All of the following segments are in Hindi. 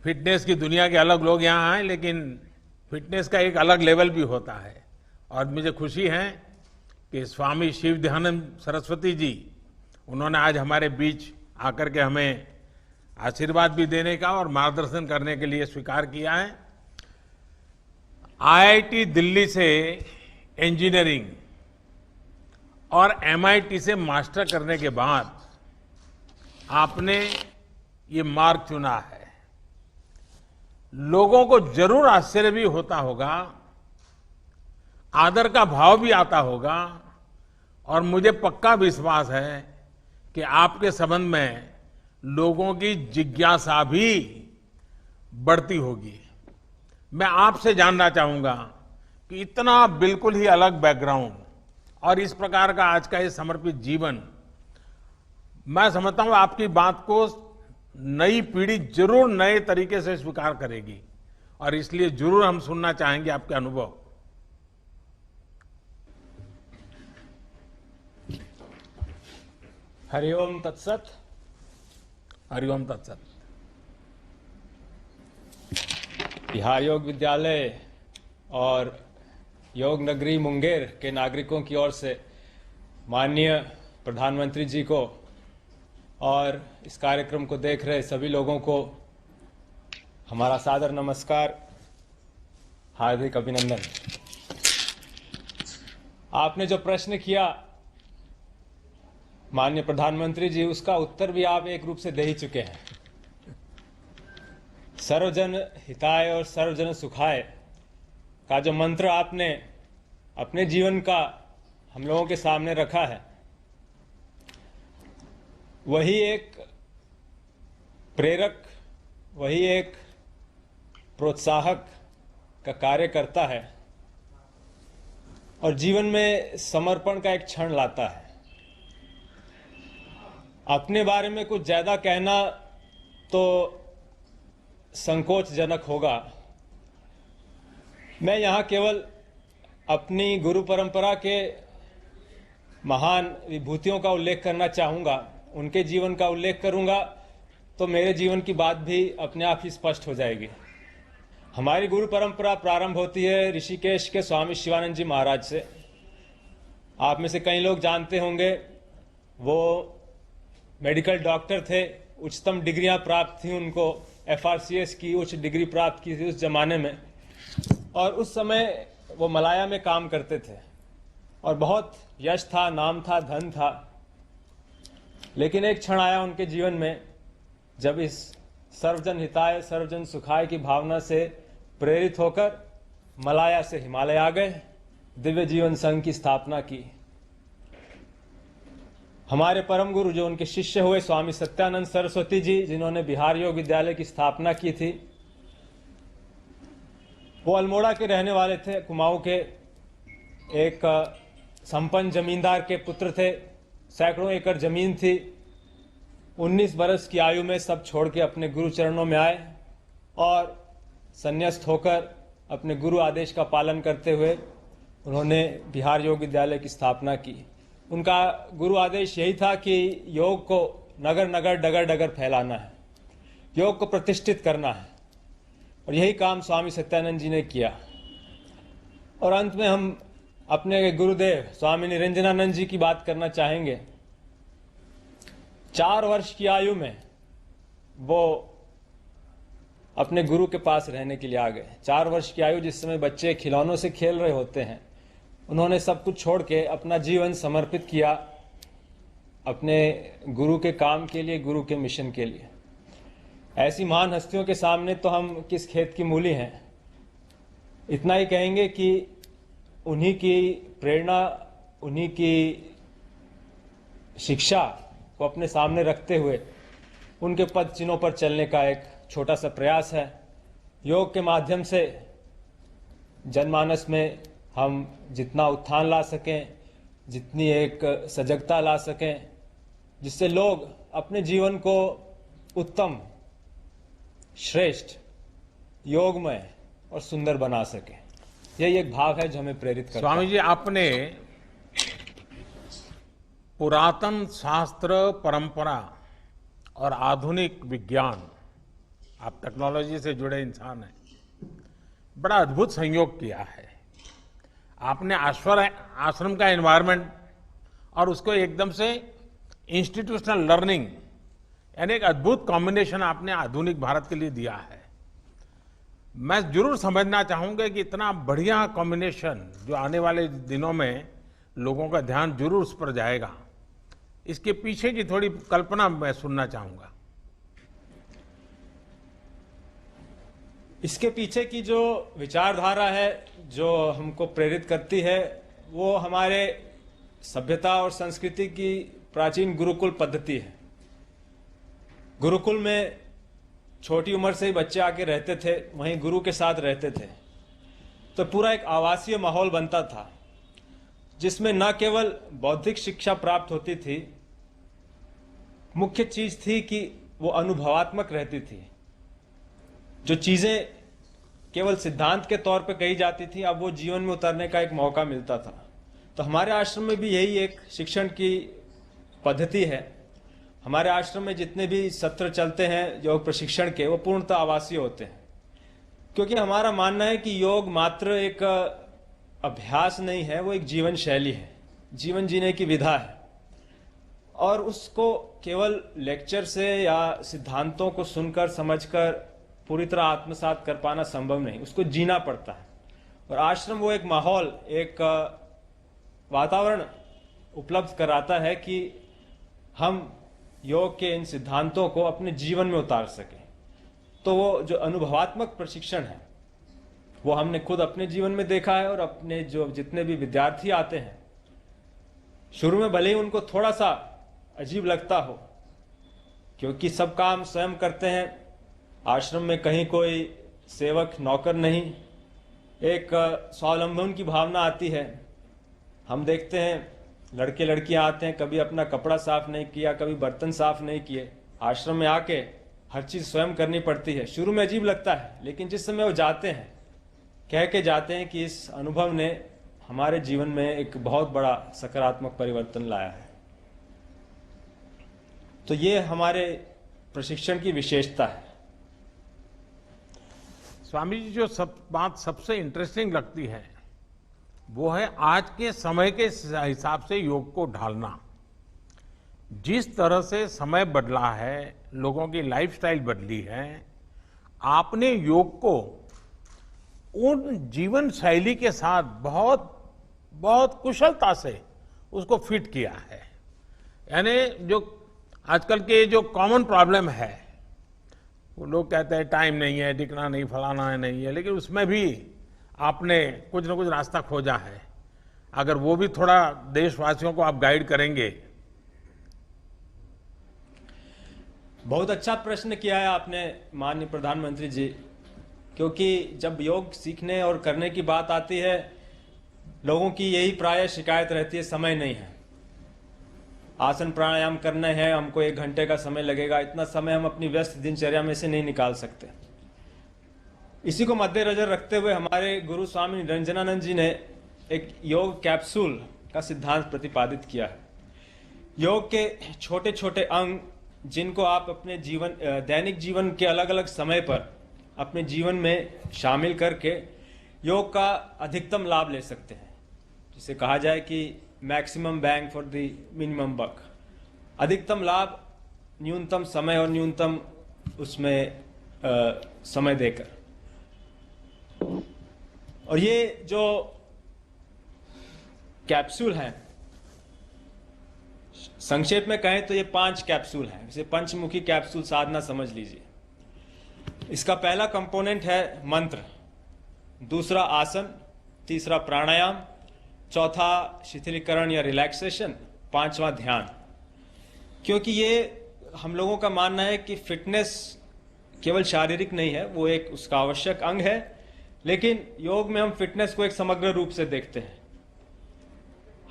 फिटनेस की दुनिया के अलग लोग यहाँ आए, लेकिन फिटनेस का एक अलग लेवल भी होता है। और मुझे खुशी है कि स्वामी शिव दयानंद सरस्वती जी, उन्होंने आज हमारे बीच आकर के हमें आशीर्वाद भी देने का और मार्गदर्शन करने के लिए स्वीकार किया है। आईआईटी दिल्ली से इंजीनियरिंग और एमआईटी से मास्टर करने के बाद आपने ये मार्ग चुना है। लोगों को जरूर आश्चर्य भी होता होगा, आदर का भाव भी आता होगा, और मुझे पक्का विश्वास है कि आपके संबंध में लोगों की जिज्ञासा भी बढ़ती होगी। मैं आपसे जानना चाहूंगा कि इतना बिल्कुल ही अलग बैकग्राउंड और इस प्रकार का आज का ये समर्पित जीवन, मैं समझता हूं आपकी बात को नई पीढ़ी जरूर नए तरीके से स्वीकार करेगी, और इसलिए जरूर हम सुनना चाहेंगे आपके अनुभव। हरिओम तत्सत। हरिओम तत्सत। बिहार योग विद्यालय और योग नगरी मुंगेर के नागरिकों की ओर से माननीय प्रधानमंत्री जी को और इस कार्यक्रम को देख रहे सभी लोगों को हमारा सादर नमस्कार, हार्दिक अभिनंदन। आपने जो प्रश्न किया माननीय प्रधानमंत्री जी, उसका उत्तर भी आप एक रूप से दे ही चुके हैं। सर्वजन हिताय और सर्वजन सुखाय का जो मंत्र आपने अपने जीवन का हम लोगों के सामने रखा है, वही एक प्रेरक, वही एक प्रोत्साहक का कार्य करता है और जीवन में समर्पण का एक क्षण लाता है। अपने बारे में कुछ ज्यादा कहना तो संकोचजनक होगा। मैं यहाँ केवल अपनी गुरु परंपरा के महान विभूतियों का उल्लेख करना चाहूँगा। उनके जीवन का उल्लेख करूँगा तो मेरे जीवन की बात भी अपने आप ही स्पष्ट हो जाएगी। हमारी गुरु परंपरा प्रारंभ होती है ऋषिकेश के स्वामी शिवानंद जी महाराज से। आप में से कई लोग जानते होंगे, वो मेडिकल डॉक्टर थे, उच्चतम डिग्रियां प्राप्त थी उनको, FRCS की उच्च डिग्री प्राप्त की थी उस जमाने में, और उस समय वो मलाया में काम करते थे और बहुत यश था, नाम था, धन था। लेकिन एक क्षण आया उनके जीवन में जब इस सर्वजन हिताय सर्वजन सुखाय की भावना से प्रेरित होकर मलाया से हिमालय आ गए, दिव्य जीवन संघ की स्थापना की। हमारे परम गुरु जो उनके शिष्य हुए स्वामी सत्यानंद सरस्वती जी, जिन्होंने बिहार योग विद्यालय की स्थापना की थी, वो अल्मोड़ा के रहने वाले थे, कुमाऊं के एक संपन्न जमींदार के पुत्र थे। सैकड़ों एकड़ जमीन थी। 19 बरस की आयु में सब छोड़ के अपने गुरु चरणों में आए और संन्यास्त होकर अपने गुरु आदेश का पालन करते हुए उन्होंने बिहार योग विद्यालय की स्थापना की। उनका गुरु आदेश यही था कि योग को नगर नगर डगर डगर फैलाना है, योग को प्रतिष्ठित करना है, और यही काम स्वामी सत्यानंद जी ने किया। और अंत में हम अपने गुरुदेव स्वामी निरंजनानंद जी की बात करना चाहेंगे। 4 वर्ष की आयु में वो अपने गुरु के पास रहने के लिए आ गए। 4 वर्ष की आयु, जिस समय बच्चे खिलौनों से खेल रहे होते हैं, उन्होंने सब कुछ छोड़ के अपना जीवन समर्पित किया अपने गुरु के काम के लिए, गुरु के मिशन के लिए। ऐसी महान हस्तियों के सामने तो हम किस खेत की मूली हैं। इतना ही कहेंगे कि उन्हीं की प्रेरणा, उन्हीं की शिक्षा को अपने सामने रखते हुए उनके पद चिन्हों पर चलने का एक छोटा सा प्रयास है। योग के माध्यम से जनमानस में हम जितना उत्थान ला सकें, जितनी एक सजगता ला सकें, जिससे लोग अपने जीवन को उत्तम, श्रेष्ठ, योगमय और सुंदर बना सकें, यही एक भाव है जो हमें प्रेरित करता है। स्वामी जी, आपने पुरातन शास्त्र, परंपरा और आधुनिक विज्ञान, आप टेक्नोलॉजी से जुड़े इंसान हैं, बड़ा अद्भुत संयोग किया है। आपने आश्रम का एनवायरनमेंट और उसको एकदम से इंस्टीट्यूशनल लर्निंग, यानी एक अद्भुत कॉम्बिनेशन आपने आधुनिक भारत के लिए दिया है। मैं जरूर समझना चाहूंगा कि इतना बढ़िया कॉम्बिनेशन जो आने वाले दिनों में लोगों का ध्यान जरूर उस पर जाएगा, इसके पीछे की थोड़ी कल्पना मैं सुनना चाहूंगा। इसके पीछे की जो विचारधारा है, जो हमको प्रेरित करती है, वो हमारे सभ्यता और संस्कृति की प्राचीन गुरुकुल पद्धति है। गुरुकुल में छोटी उम्र से ही बच्चे आके रहते थे, वहीं गुरु के साथ रहते थे, तो पूरा एक आवासीय माहौल बनता था जिसमें न केवल बौद्धिक शिक्षा प्राप्त होती थी, मुख्य चीज थी कि वो अनुभवात्मक रहती थी। जो चीजें केवल सिद्धांत के तौर पे कही जाती थी, अब वो जीवन में उतरने का एक मौका मिलता था। तो हमारे आश्रम में भी यही एक शिक्षण की पद्धति है। हमारे आश्रम में जितने भी सत्र चलते हैं योग प्रशिक्षण के, वो पूर्णतः आवासीय होते हैं, क्योंकि हमारा मानना है कि योग मात्र एक अभ्यास नहीं है, वो एक जीवन शैली है, जीवन जीने की विधा है। और उसको केवल लेक्चर से या सिद्धांतों को सुनकर समझकर पूरी तरह आत्मसात कर पाना संभव नहीं, उसको जीना पड़ता है। और आश्रम वो एक माहौल, एक वातावरण उपलब्ध कराता है कि हम योग के इन सिद्धांतों को अपने जीवन में उतार सकें। तो वो जो अनुभवात्मक प्रशिक्षण है, वो हमने खुद अपने जीवन में देखा है। और अपने जो जितने भी विद्यार्थी आते हैं, शुरू में भले ही उनको थोड़ा सा अजीब लगता हो, क्योंकि सब काम स्वयं करते हैं, आश्रम में कहीं कोई सेवक नौकर नहीं, एक स्वावलंबन की भावना आती है। हम देखते हैं लड़के लड़कियां आते हैं, कभी अपना कपड़ा साफ नहीं किया, कभी बर्तन साफ नहीं किए, आश्रम में आके हर चीज स्वयं करनी पड़ती है। शुरू में अजीब लगता है, लेकिन जिस समय वो जाते हैं, कह के जाते हैं कि इस अनुभव ने हमारे जीवन में एक बहुत बड़ा सकारात्मक परिवर्तन लाया है। तो ये हमारे प्रशिक्षण की विशेषता है। स्वामी जी, जो बात सबसे इंटरेस्टिंग लगती है वो है आज के समय के हिसाब से योग को ढालना। जिस तरह से समय बदला है, लोगों की लाइफस्टाइल बदली है, आपने योग को उन जीवन शैली के साथ बहुत बहुत कुशलता से उसको फिट किया है। यानी जो आजकल के जो कॉमन प्रॉब्लम है, वो लोग कहते हैं टाइम नहीं है, दिखना नहीं, फलाना है, नहीं है, लेकिन उसमें भी आपने कुछ ना कुछ रास्ता खोजा है। अगर वो भी थोड़ा देशवासियों को आप गाइड करेंगे। बहुत अच्छा प्रश्न किया है आपने माननीय प्रधानमंत्री जी, क्योंकि जब योग सीखने और करने की बात आती है, लोगों की यही प्राय शिकायत रहती है, समय नहीं है। आसन प्राणायाम करना है, हमको 1 घंटे का समय लगेगा, इतना समय हम अपनी व्यस्त दिनचर्या में से नहीं निकाल सकते। इसी को मद्देनजर रखते हुए हमारे गुरु स्वामी निरंजनानंद जी ने एक योग कैप्सूल का सिद्धांत प्रतिपादित किया है। योग के छोटे छोटे अंग, जिनको आप अपने जीवन दैनिक जीवन के अलग अलग समय पर अपने जीवन में शामिल करके योग का अधिकतम लाभ ले सकते हैं। जिसे कहा जाए कि maximum bang for the minimum buck, अधिकतम लाभ न्यूनतम समय और न्यूनतम उसमें समय देकर। और ये जो कैप्सूल हैं, संक्षेप में कहें तो ये 5 कैप्सूल हैं। इसे पंचमुखी कैप्सूल साधना समझ लीजिए। इसका पहला कंपोनेंट है मंत्र, दूसरा आसन, तीसरा प्राणायाम, चौथा शिथिलीकरण या रिलैक्सेशन, 5वां ध्यान। क्योंकि ये हम लोगों का मानना है कि फिटनेस केवल शारीरिक नहीं है, वो एक उसका आवश्यक अंग है, लेकिन योग में हम फिटनेस को एक समग्र रूप से देखते हैं।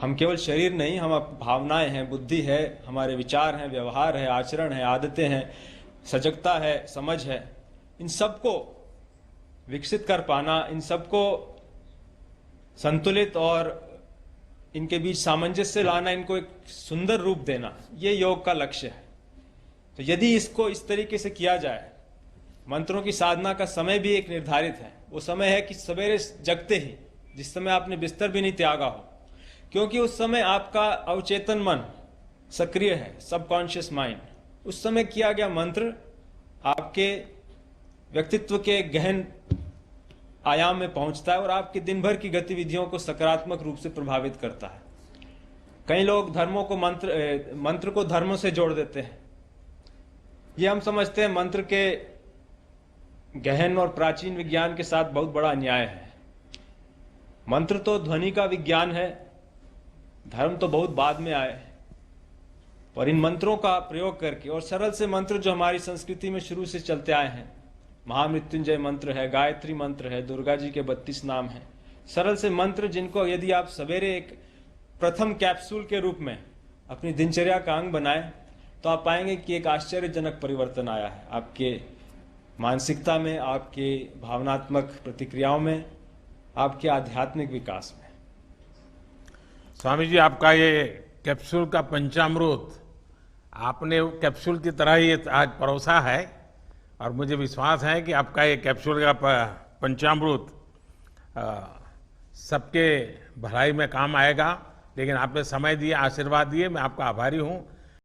हम केवल शरीर नहीं, हम भावनाएं हैं, बुद्धि है, हमारे विचार हैं, व्यवहार है, आचरण है, आदतें हैं, सजगता है, समझ है, इन सबको विकसित कर पाना, इन सबको संतुलित और इनके बीच सामंजस्य लाना, इनको एक सुंदर रूप देना, ये योग का लक्ष्य है। तो यदि इसको इस तरीके से किया जाए मंत्रों की साधना का समय भी एक निर्धारित है। वो समय है कि सवेरे जगते ही, जिस समय आपने बिस्तर भी नहीं त्यागा हो, क्योंकि उस समय आपका अवचेतन मन सक्रिय है, सबकॉन्शियस माइंड। उस समय किया गया मंत्र आपके व्यक्तित्व के गहन आयाम में पहुंचता है और आपके दिन भर की गतिविधियों को सकारात्मक रूप से प्रभावित करता है। कई लोग धर्मों को मंत्र को धर्मों से जोड़ देते हैं। ये हम समझते हैं मंत्र के गहन और प्राचीन विज्ञान के साथ बहुत बड़ा अन्याय है। मंत्र तो ध्वनि का विज्ञान है, धर्म तो बहुत बाद में आए। और इन मंत्रों का प्रयोग करके, और सरल से मंत्र जो हमारी संस्कृति में शुरू से चलते आए हैं, महामृत्युंजय मंत्र है, गायत्री मंत्र है, दुर्गा जी के 32 नाम हैं, सरल से मंत्र जिनको यदि आप सवेरे एक प्रथम कैप्सूल के रूप में अपनी दिनचर्या का अंग बनाए तो आप पाएंगे कि एक आश्चर्यजनक परिवर्तन आया है आपके मानसिकता में, आपके भावनात्मक प्रतिक्रियाओं में, आपके आध्यात्मिक विकास में। स्वामी जी, आपका ये कैप्सूल का पंचामृत आपने कैप्सूल की तरह ही आज परोसा है और मुझे विश्वास है कि आपका ये कैप्सूल का पंचामृत सबके भलाई में काम आएगा। लेकिन आपने समय दिया, आशीर्वाद दिए, मैं आपका आभारी हूँ।